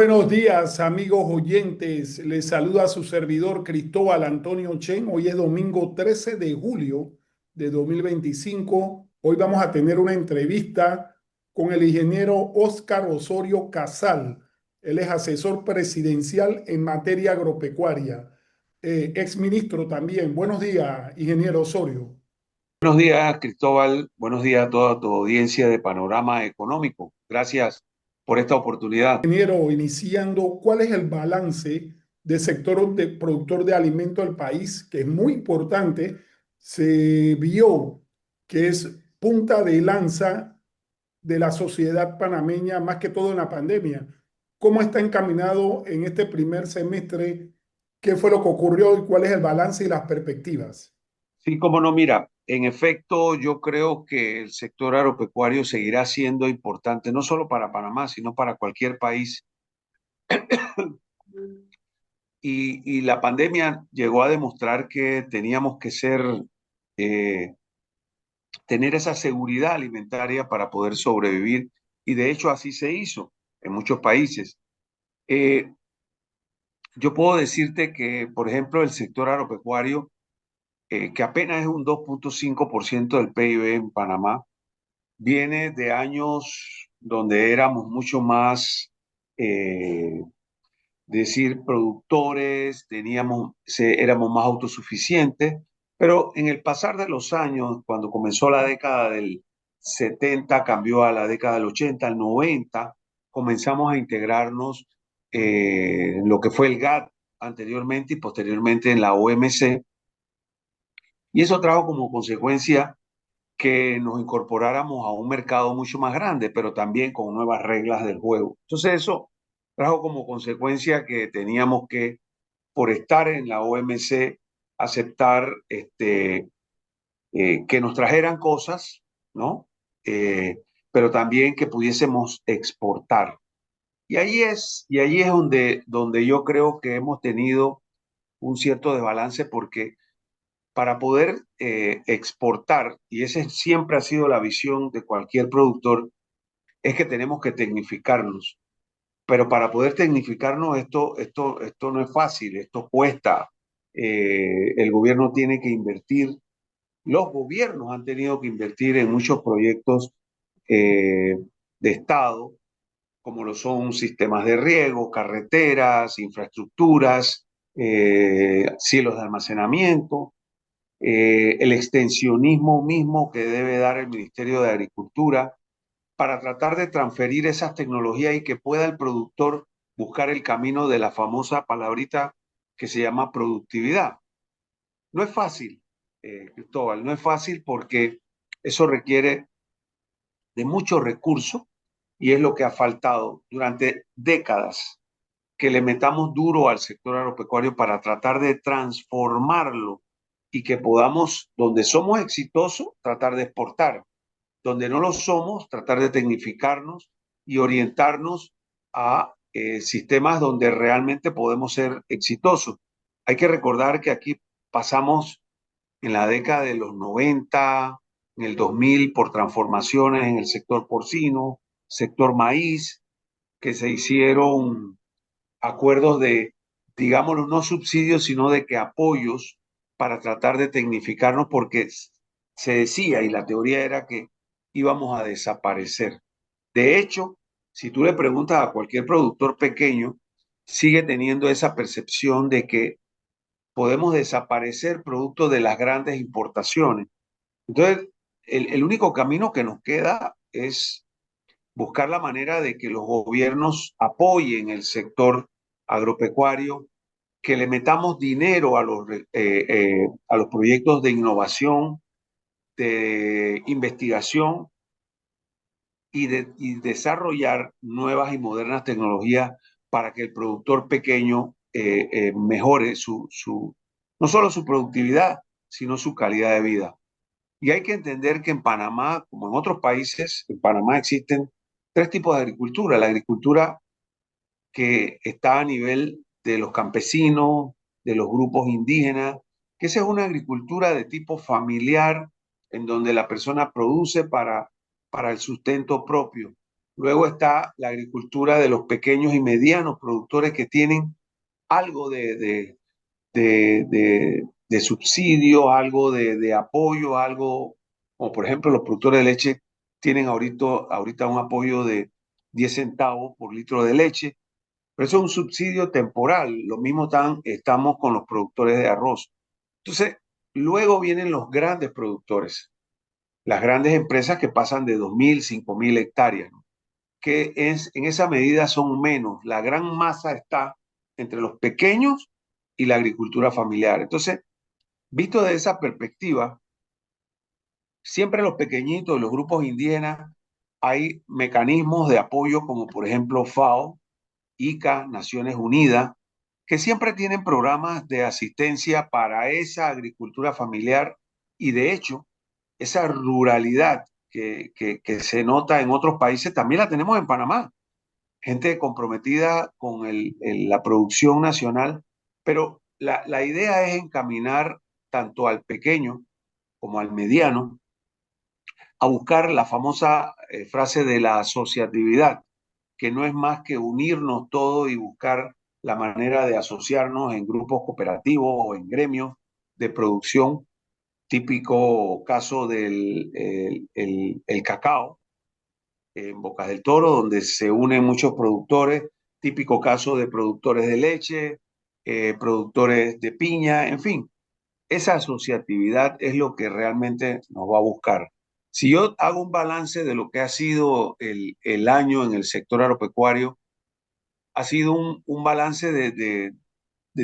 Buenos días, amigos oyentes. Les saluda su servidor Cristóbal Antonio Chen. Hoy es domingo 13 de julio de 2025. Hoy vamos a tener una entrevista con el ingeniero Óscar Osorio Casal. Él es asesor presidencial en materia agropecuaria, exministro también. Buenos días, ingeniero Osorio. Buenos días, Cristóbal. Buenos días a toda tu audiencia de Panorama Económico. Gracias por esta oportunidad. Ingeniero, iniciando, ¿cuál es el balance del sector de productor de alimentos del país? Que es muy importante. Se vio que es punta de lanza de la sociedad panameña, más que todo en la pandemia. ¿Cómo está encaminado en este primer semestre? ¿Qué fue lo que ocurrió y cuál es el balance y las perspectivas? Sí, cómo no, mira, en efecto, yo creo que el sector agropecuario seguirá siendo importante, no solo para Panamá, sino para cualquier país. Y la pandemia llegó a demostrar que teníamos que eh, tener esa seguridad alimentaria para poder sobrevivir. Y de hecho así se hizo en muchos países. Eh, yo puedo decirte que, por ejemplo, el sector agropecuario que apenas es un 2,5% del PIB en Panamá, viene de años donde éramos mucho más, decir, productores, éramos más autosuficientes, pero en el pasar de los años, cuando comenzó la década del 70, cambió a la década del 80, al 90, comenzamos a integrarnos en lo que fue el GATT anteriormente y posteriormente en la OMC, y eso trajo como consecuencia que nos incorporáramos a un mercado mucho más grande, pero también con nuevas reglas del juego. Entonces eso trajo como consecuencia que teníamos que, por estar en la OMC, aceptar que nos trajeran cosas, ¿no? Pero también que pudiésemos exportar. Y ahí es donde yo creo que hemos tenido un cierto desbalance porque para poder exportar, y esa siempre ha sido la visión de cualquier productor, es que tenemos que tecnificarnos. Pero para poder tecnificarnos, esto no es fácil, esto cuesta. El gobierno tiene que invertir, los gobiernos han tenido que invertir en muchos proyectos de Estado, como lo son sistemas de riego, carreteras, infraestructuras, cielos de almacenamiento, el extensionismo mismo que debe dar el Ministerio de Agricultura para tratar de transferir esas tecnologías y que pueda el productor buscar el camino de la famosa palabrita que se llama productividad. No es fácil, Cristóbal, no es fácil porque eso requiere de muchos recursos y es lo que ha faltado durante décadas, que le metamos duro al sector agropecuario para tratar de transformarlo y que podamos, donde somos exitosos, tratar de exportar, donde no lo somos, tratar de tecnificarnos y orientarnos a sistemas donde realmente podemos ser exitosos. Hay que recordar que aquí pasamos en la década de los 90, en el 2000, por transformaciones en el sector porcino, sector maíz, que se hicieron acuerdos de, digámoslo, no subsidios, sino de que apoyos para tratar de tecnificarnos porque se decía y la teoría era que íbamos a desaparecer. De hecho, si tú le preguntas a cualquier productor pequeño, sigue teniendo esa percepción de que podemos desaparecer producto de las grandes importaciones. Entonces, el único camino que nos queda es buscar la manera de que los gobiernos apoyen el sector agropecuario, que le metamos dinero a los proyectos de innovación, de investigación y desarrollar nuevas y modernas tecnologías para que el productor pequeño mejore no solo su productividad, sino su calidad de vida. Y hay que entender que en Panamá, como en otros países, en Panamá existen tres tipos de agricultura. La agricultura que está a nivel de los campesinos, de los grupos indígenas, que esa es una agricultura de tipo familiar, en donde la persona produce para el sustento propio. Luego está la agricultura de los pequeños y medianos productores que tienen algo de subsidio, algo de apoyo, algo, como por ejemplo los productores de leche tienen ahorita un apoyo de 10 centavos por litro de leche, pero eso es un subsidio temporal. Lo mismo estamos con los productores de arroz. Entonces, luego vienen los grandes productores, las grandes empresas que pasan de 2.000, 5.000 hectáreas, ¿no? En esa medida son menos. La gran masa está entre los pequeños y la agricultura familiar. Entonces, visto de esa perspectiva, siempre los pequeñitos, los grupos indígenas, hay mecanismos de apoyo como por ejemplo FAO, ICA, Naciones Unidas, que siempre tienen programas de asistencia para esa agricultura familiar y de hecho, esa ruralidad que se nota en otros países también la tenemos en Panamá. Gente comprometida con la producción nacional, pero la idea es encaminar tanto al pequeño como al mediano a buscar la famosa frase de la asociatividad, que no es más que unirnos todos y buscar la manera de asociarnos en grupos cooperativos o en gremios de producción, típico caso del el cacao en Bocas del Toro, donde se unen muchos productores, típico caso de productores de leche, productores de piña, en fin, esa asociatividad es lo que realmente nos va a buscar. Si yo hago un balance de lo que ha sido el año en el sector agropecuario, ha sido un balance de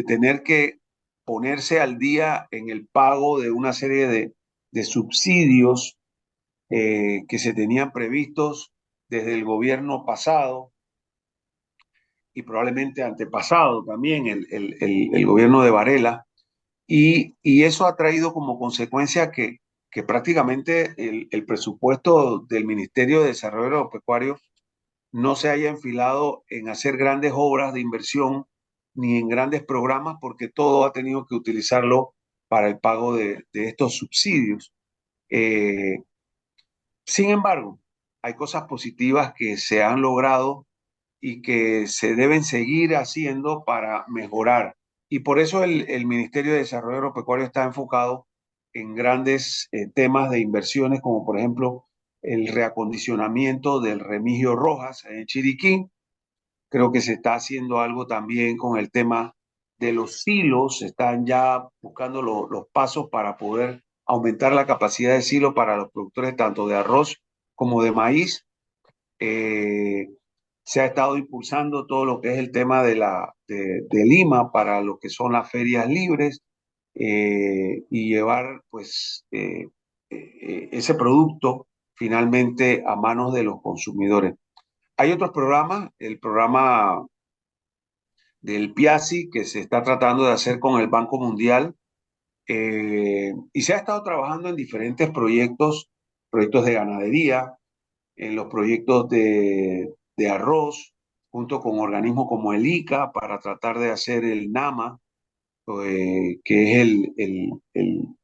tener que ponerse al día en el pago de una serie de subsidios que se tenían previstos desde el gobierno pasado y probablemente antepasado también, el gobierno de Varela, y eso ha traído como consecuencia que prácticamente el presupuesto del Ministerio de Desarrollo Agropecuario no se haya enfilado en hacer grandes obras de inversión ni en grandes programas, porque todo ha tenido que utilizarlo para el pago de estos subsidios. Eh, Sin embargo, hay cosas positivas que se han logrado y que se deben seguir haciendo para mejorar. Y por eso el Ministerio de Desarrollo Agropecuario está enfocado en grandes temas de inversiones, como por ejemplo el reacondicionamiento del Remigio Rojas en Chiriquí. Creo que se está haciendo algo también con el tema de los silos. Se están ya buscando los pasos para poder aumentar la capacidad de silo para los productores tanto de arroz como de maíz. Eh, Se ha estado impulsando todo lo que es el tema de Lima para lo que son las ferias libres, y llevar pues ese producto finalmente a manos de los consumidores. Hay otros programas, el programa del PIACI que se está tratando de hacer con el Banco Mundial, y se ha estado trabajando en diferentes proyectos, proyectos de ganadería, en los proyectos de arroz, junto con organismos como el ICA, para tratar de hacer el NAMA, que es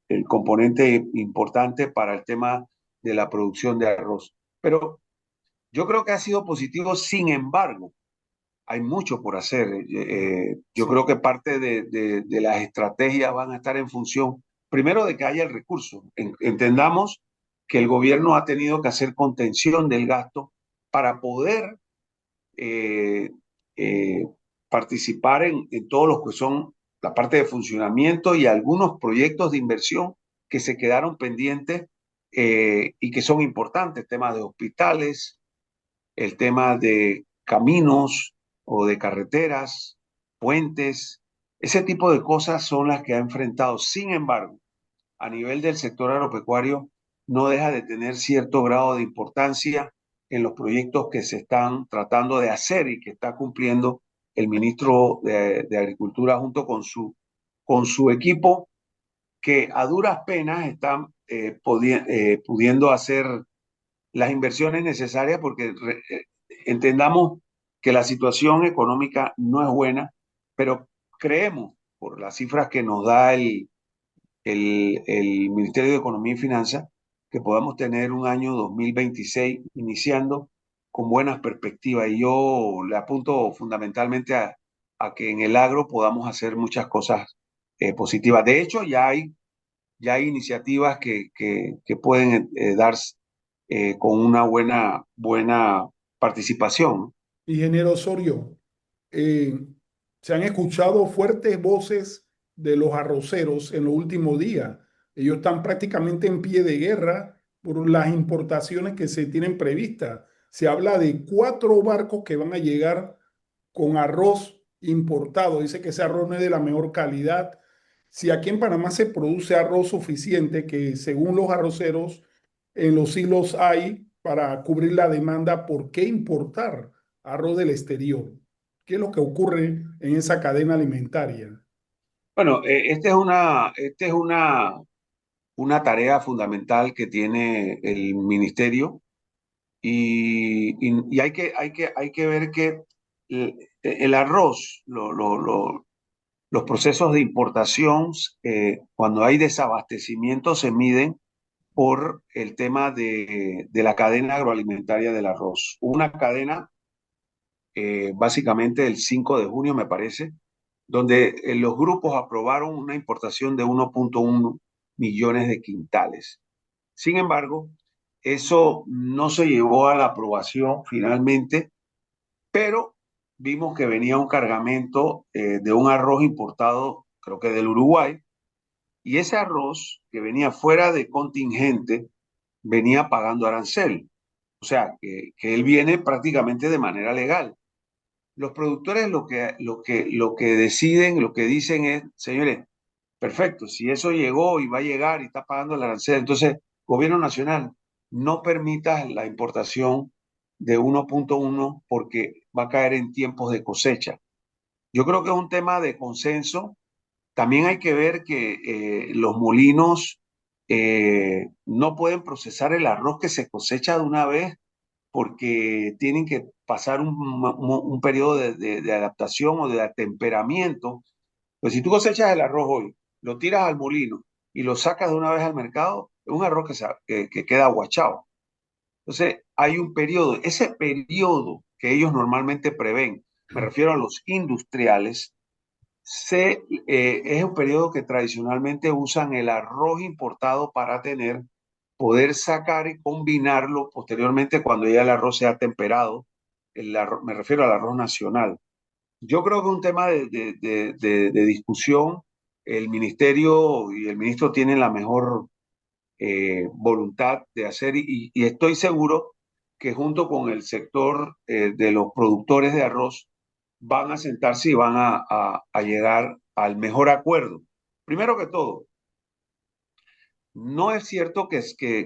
el componente importante para el tema de la producción de arroz. Pero yo creo que ha sido positivo, sin embargo, hay mucho por hacer. Yo Sí. creo que parte de las estrategias van a estar en función, primero, de que haya el recurso. Entendamos que el gobierno ha tenido que hacer contención del gasto para poder eh, eh, participar en todos los que son la parte de funcionamiento y algunos proyectos de inversión que se quedaron pendientes, y que son importantes, temas de hospitales, el tema de caminos o de carreteras, puentes, ese tipo de cosas son las que ha enfrentado. Sin embargo, a nivel del sector agropecuario, no deja de tener cierto grado de importancia en los proyectos que se están tratando de hacer y que está cumpliendo el ministro de Agricultura junto con su equipo, que a duras penas están pudiendo hacer las inversiones necesarias porque entendamos que la situación económica no es buena, pero creemos, por las cifras que nos da el Ministerio de Economía y Finanzas, que podamos tener un año 2026 iniciando con buenas perspectivas y yo le apunto fundamentalmente a que en el agro podamos hacer muchas cosas positivas. De hecho, ya hay iniciativas que pueden darse con una buena participación. Ingeniero Osorio, eh, se han escuchado fuertes voces de los arroceros en los últimos días. Ellos están prácticamente en pie de guerra por las importaciones que se tienen previstas. Se habla de 4 barcos que van a llegar con arroz importado. Dice que ese arroz no es de la mejor calidad. Si aquí en Panamá se produce arroz suficiente, que según los arroceros en los silos hay para cubrir la demanda, ¿por qué importar arroz del exterior? ¿Qué es lo que ocurre en esa cadena alimentaria? Bueno, esta es una tarea fundamental que tiene el ministerio y hay que ver que el arroz, los procesos de importación, cuando hay desabastecimiento, se miden por el tema de la cadena agroalimentaria del arroz. Una cadena, básicamente el 5 de junio, me parece, donde los grupos aprobaron una importación de 1.1 millones de quintales. Sin embargo, eso no se llevó a la aprobación finalmente, pero vimos que venía un cargamento de un arroz importado, creo que del Uruguay, y ese arroz que venía fuera de contingente venía pagando arancel. O sea, que él viene prácticamente de manera legal. Los productores lo que deciden, lo que dicen es, señores, perfecto, si eso llegó y va a llegar y está pagando el arancel, entonces, gobierno nacional, no permitas la importación de 1.1 porque va a caer en tiempos de cosecha. Yo creo que es un tema de consenso. También hay que ver que los molinos no pueden procesar el arroz que se cosecha de una vez porque tienen que pasar un periodo de adaptación o de atemperamiento. Pues si tú cosechas el arroz hoy, lo tiras al molino y lo sacas de una vez al mercado, es un arroz que queda aguachado. Entonces, hay un periodo, ese periodo que ellos normalmente prevén, me refiero a los industriales, es un periodo que tradicionalmente usan el arroz importado para poder sacar y combinarlo posteriormente cuando ya el arroz sea temperado. Me refiero al arroz nacional. Yo creo que es un tema de discusión. El ministerio y el ministro tienen la mejor voluntad de hacer y estoy seguro que junto con el sector de los productores de arroz van a sentarse y van a llegar al mejor acuerdo. Primero que todo, no es cierto que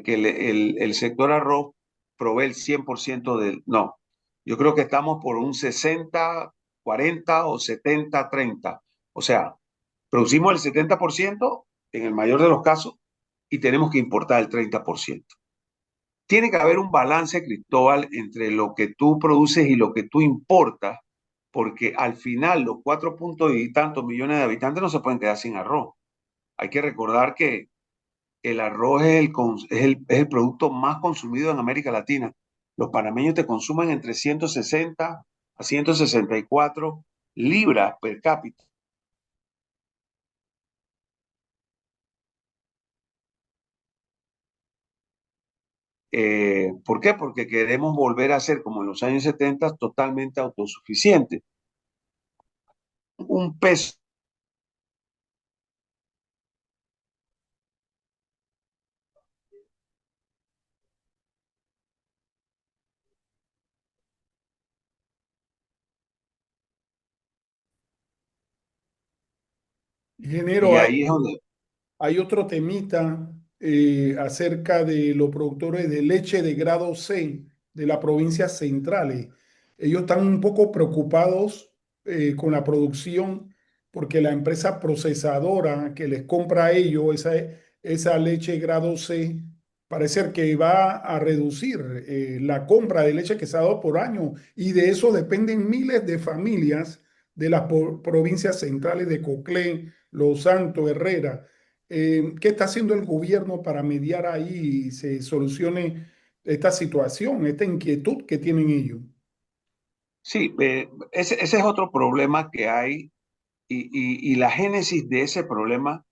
el sector arroz provee el 100% del... No, yo creo que estamos por un 60-40 o 70-30. O sea, producimos el 70% en el mayor de los casos y tenemos que importar el 30%. Tiene que haber un balance, Cristóbal, entre lo que tú produces y lo que tú importas, porque al final los 4 puntos y tantos millones de habitantes no se pueden quedar sin arroz. Hay que recordar que el arroz es el producto más consumido en América Latina. Los panameños te consumen entre 160 a 164 libras per cápita. ¿Por qué? Porque queremos volver a ser, como en los años 70, totalmente autosuficientes. Un peso. Y Ingeniero, ahí es donde hay otro temita acerca de los productores de leche de grado C de las provincias centrales. Ellos están un poco preocupados con la producción porque la empresa procesadora que les compra a ellos esa leche grado C parece que va a reducir la compra de leche que se ha dado por año y de eso dependen miles de familias de las provincias centrales de Coclé, Los Santos, Herrera. ¿Qué está haciendo el gobierno para mediar ahí y se solucione esta situación, esta inquietud que tienen ellos. Sí, ese es otro problema que hay y la génesis de ese problema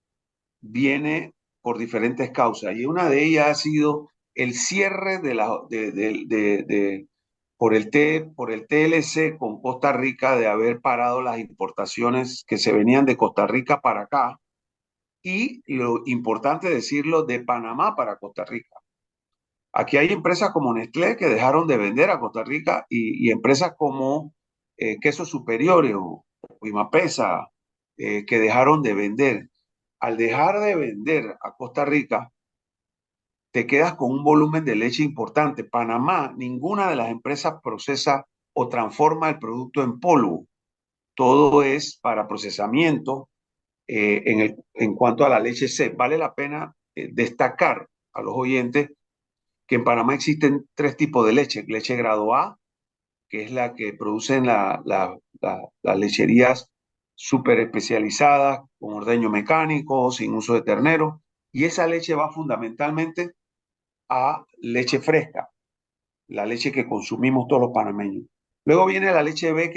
viene por diferentes causas y una de ellas ha sido el cierre por el TLC con Costa Rica de haber parado las importaciones que se venían de Costa Rica para acá y lo importante decirlo de Panamá para Costa Rica. Aquí hay empresas como Nestlé que dejaron de vender a Costa Rica y empresas como Quesos Superiores o Imapesa que dejaron de vender. Al dejar de vender a Costa Rica, te quedas con un volumen de leche importante. Panamá, ninguna de las empresas procesa o transforma el producto en polvo. Todo es para procesamiento en cuanto a la leche C. Vale la pena destacar a los oyentes que en Panamá existen tres tipos de leche. Leche grado A, que es la que producen las lecherías súper especializadas, con ordeño mecánico, sin uso de ternero. Y esa leche va fundamentalmente a leche fresca, la leche que consumimos todos los panameños. Luego viene la leche B,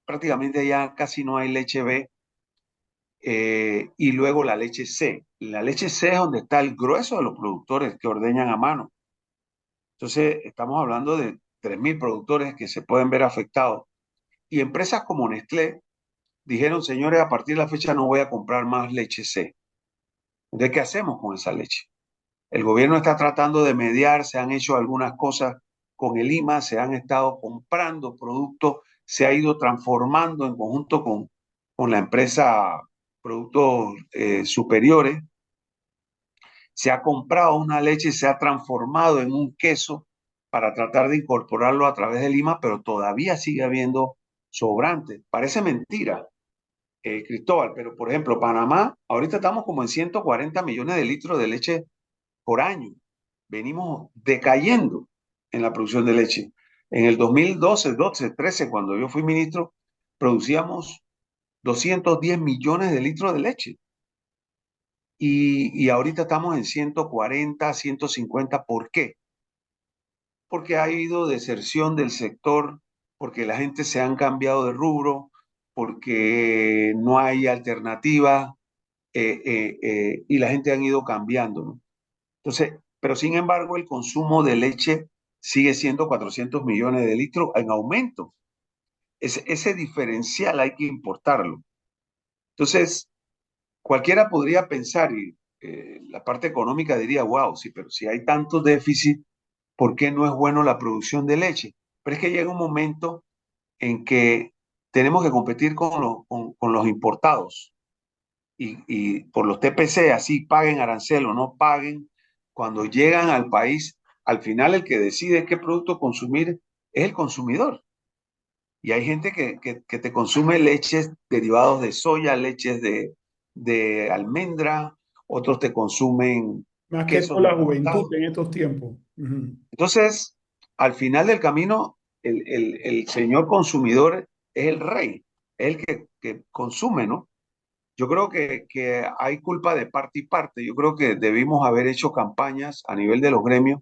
prácticamente ya casi no hay leche B, y luego la leche C. La leche C es donde está el grueso de los productores que ordeñan a mano. Entonces, estamos hablando de 3.000 productores que se pueden ver afectados. Y empresas como Nestlé dijeron, señores, a partir de la fecha no voy a comprar más leche C. Entonces, ¿qué hacemos con esa leche? El gobierno está tratando de mediar, se han hecho algunas cosas con el IMA, se han estado comprando productos, se ha ido transformando en conjunto con la empresa Productos Superiores, se ha comprado una leche y se ha transformado en un queso para tratar de incorporarlo a través de Lima, pero todavía sigue habiendo sobrantes. Parece mentira, Cristóbal, pero por ejemplo, Panamá, ahorita estamos como en 140 millones de litros de leche por año. Venimos decayendo en la producción de leche. En el 2012, 12, 13, cuando yo fui ministro, producíamos 210 millones de litros de leche. Y ahorita estamos en 140, 150. ¿Por qué? Porque ha habido deserción del sector, porque la gente se han cambiado de rubro, porque no hay alternativa y la gente han ido cambiando, ¿no? Entonces, pero sin embargo, el consumo de leche sigue siendo 400 millones de litros en aumento. Ese diferencial hay que importarlo. Entonces, cualquiera podría pensar, y la parte económica diría, wow, sí, pero si hay tanto déficit, ¿por qué no es bueno la producción de leche? Pero es que llega un momento en que tenemos que competir con los importados y por los TPC, así paguen arancel o no paguen, cuando llegan al país, al final el que decide qué producto consumir es el consumidor. Y hay gente que te consume leches derivados de soya, leches de almendra, otros te consumen Más que quesos toda la juventud importados. en estos tiempos. Ujú. Entonces, al final del camino, el señor consumidor es el rey, es el que consume, ¿no? Yo creo que hay culpa de parte y parte. Yo creo que debimos haber hecho campañas a nivel de los gremios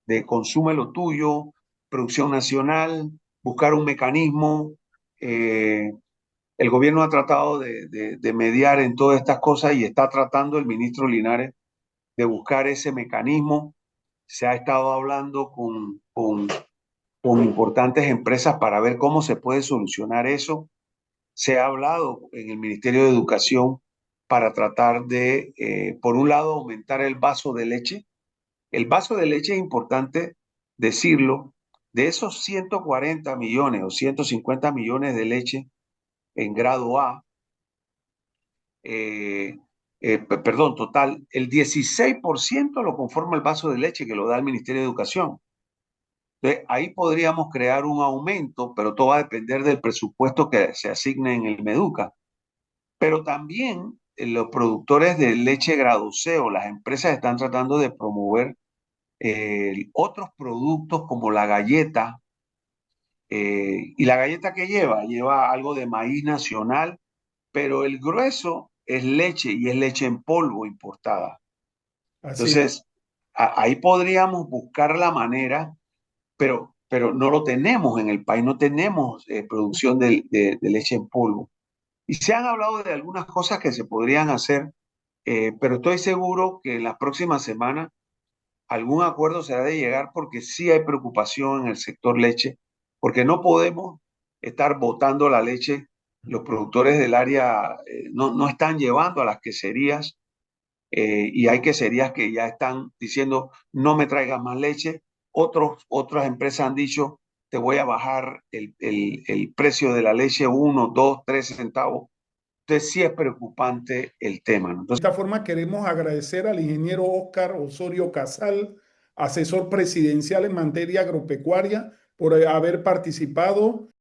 de consume lo tuyo, producción nacional, buscar un mecanismo. eh, el gobierno ha tratado de mediar en todas estas cosas y está tratando el ministro Linares de buscar ese mecanismo. Se ha estado hablando con importantes empresas para ver cómo se puede solucionar eso. Se ha hablado en el Ministerio de Educación para tratar de, por un lado, aumentar el vaso de leche. El vaso de leche es importante decirlo, de esos 140 millones o 150 millones de leche en grado A, eh, perdón, total, el 16% lo conforma el vaso de leche que lo da el Ministerio de Educación. Entonces, ahí podríamos crear un aumento, pero todo va a depender del presupuesto que se asigne en el Meduca. Pero también los productores de leche grado C o las empresas están tratando de promover otros productos como la galleta. ¿Y la galleta que lleva? Lleva algo de maíz nacional, pero el grueso es leche y es leche en polvo importada. Así es. Entonces, ahí podríamos buscar la manera, pero no lo tenemos en el país, no tenemos producción de leche en polvo. Y se han hablado de algunas cosas que se podrían hacer, pero estoy seguro que en las próximas semanas algún acuerdo se ha de llegar porque sí hay preocupación en el sector leche, porque no podemos estar botando la leche. Los productores del área no están llevando a las queserías y hay queserías que ya están diciendo no me traigas más leche. Otras empresas han dicho te voy a bajar el precio de la leche 1, 2, 3 centavos. Entonces sí es preocupante el tema, ¿no? De Entonces, esta forma queremos agradecer al ingeniero Óscar Osorio Casal, asesor presidencial en materia agropecuaria, por haber participado